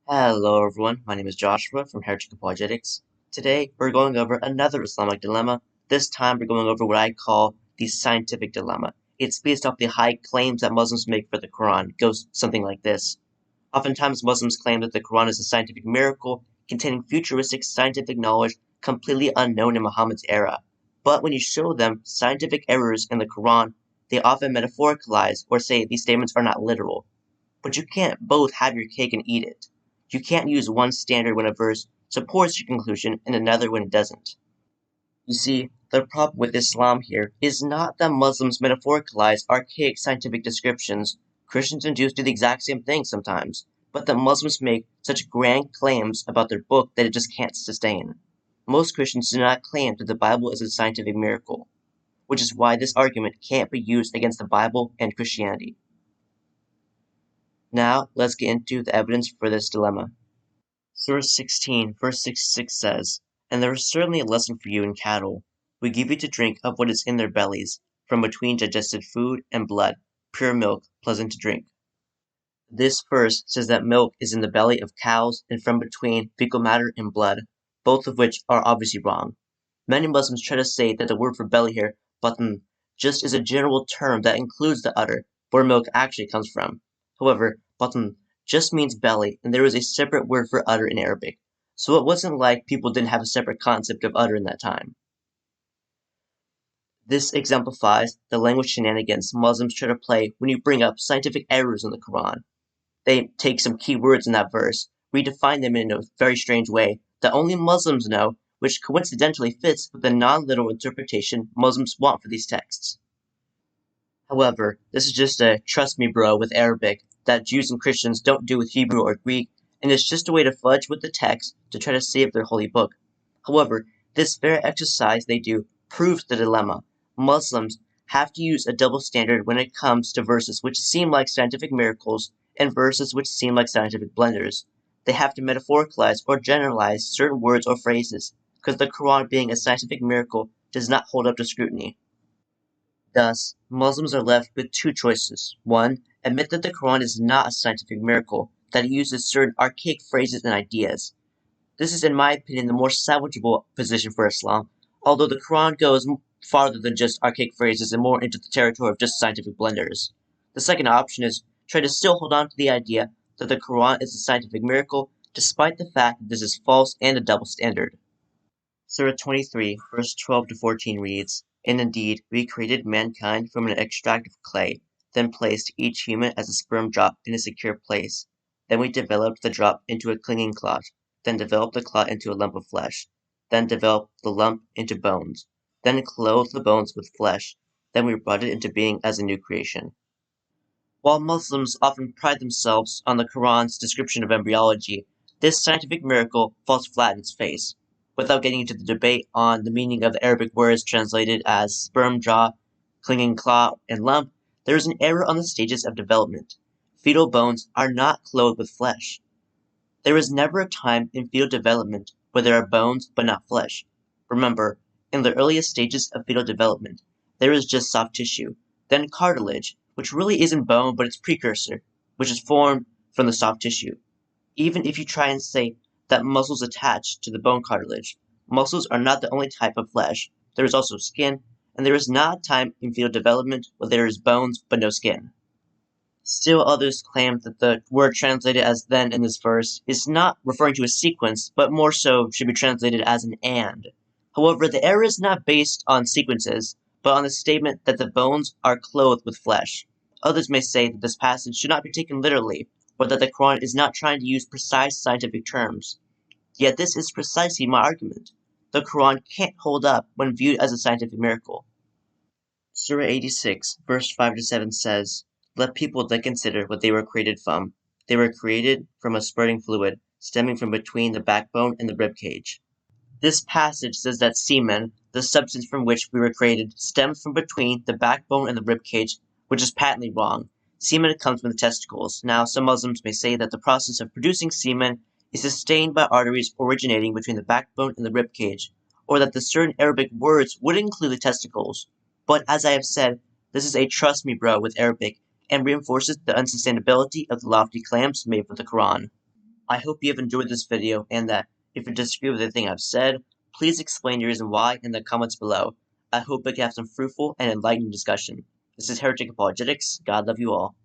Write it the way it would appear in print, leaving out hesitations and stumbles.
Hello everyone, my name is Joshua from Apologetics. Today we're going over another Islamic dilemma. This time we're going over what I call the scientific dilemma. It's based off the high claims that Muslims make for the Quran. It goes something like this. Oftentimes Muslims claim that the Quran is a scientific miracle containing futuristic scientific knowledge completely unknown in Muhammad's era. But when you show them scientific errors in the Quran, they often metaphoricalize or say these statements are not literal. But you can't both have your cake and eat it. You can't use one standard when a verse supports your conclusion and another when it doesn't. You see, the problem with Islam here is not that Muslims metaphoricalize archaic scientific descriptions. Christians and Jews do the exact same thing sometimes, but that Muslims make such grand claims about their book that it just can't sustain. Most Christians do not claim that the Bible is a scientific miracle, which is why this argument can't be used against the Bible and Christianity. Now, let's get into the evidence for this dilemma. Surah 16, verse 66 says, "And there is certainly a lesson for you in cattle. We give you to drink of what is in their bellies, from between digested food and blood, pure milk, pleasant to drink." This verse says that milk is in the belly of cows and from between fecal matter and blood, both of which are obviously wrong. Many Muslims try to say that the word for belly here, batn, just is a general term that includes the udder, where milk actually comes from. However, batn just means belly, and there is a separate word for udder in Arabic, so it wasn't like people didn't have a separate concept of udder in that time. This exemplifies the language shenanigans Muslims try to play when you bring up scientific errors in the Quran. They take some key words in that verse, redefine them in a very strange way that only Muslims know, which coincidentally fits with the non-literal interpretation Muslims want for these texts. However, this is just a trust me bro with Arabic that Jews and Christians don't do with Hebrew or Greek, and it's just a way to fudge with the text to try to save their holy book. However, this very exercise they do proves the dilemma. Muslims have to use a double standard when it comes to verses which seem like scientific miracles and verses which seem like scientific blunders. They have to metaphoricalize or generalize certain words or phrases, because the Quran being a scientific miracle does not hold up to scrutiny. Thus, Muslims are left with two choices. One, admit that the Quran is not a scientific miracle, that it uses certain archaic phrases and ideas. This is, in my opinion, the more salvageable position for Islam, although the Quran goes farther than just archaic phrases and more into the territory of just scientific blunders. The second option is try to still hold on to the idea that the Quran is a scientific miracle, despite the fact that this is false and a double standard. Surah 23, verse 12 to 14 reads, "And indeed, we created mankind from an extract of clay, then placed each human as a sperm drop in a secure place. Then we developed the drop into a clinging clot, then developed the clot into a lump of flesh, then developed the lump into bones, then clothed the bones with flesh, then we brought it into being as a new creation." While Muslims often pride themselves on the Quran's description of embryology, this scientific miracle falls flat in its face. Without getting into the debate on the meaning of the Arabic words translated as sperm drop, clinging clot, and lump, there is an error on the stages of development. Fetal bones are not clothed with flesh. There is never a time in fetal development where there are bones but not flesh. Remember, in the earliest stages of fetal development, there is just soft tissue, then cartilage, which really isn't bone but its precursor, which is formed from the soft tissue. Even if you try and say that muscles attach to the bone cartilage, muscles are not the only type of flesh. There is also skin, and there is not a time in fetal development where there is bones but no skin. Still others claim that the word translated as then in this verse is not referring to a sequence, but more so should be translated as an and. However, the error is not based on sequences, but on the statement that the bones are clothed with flesh. Others may say that this passage should not be taken literally, or that the Quran is not trying to use precise scientific terms. Yet this is precisely my argument. The Quran can't hold up when viewed as a scientific miracle. Surah 86, verse 5 to 7 says, "Let people then consider what they were created from. They were created from a spurting fluid, stemming from between the backbone and the rib cage." This passage says that semen, the substance from which we were created, stems from between the backbone and the rib cage, which is patently wrong. Semen comes from the testicles. Now, some Muslims may say that the process of producing semen is sustained by arteries originating between the backbone and the rib cage, or that the certain Arabic words would include the testicles. But as I have said, this is a trust me bro with Arabic, and reinforces the unsustainability of the lofty claims made for the Quran. I hope you have enjoyed this video, and that if you disagree with anything I've said, please explain your reason why in the comments below. I hope we can have some fruitful and enlightening discussion. This is Heretic Apologetics. God love you all.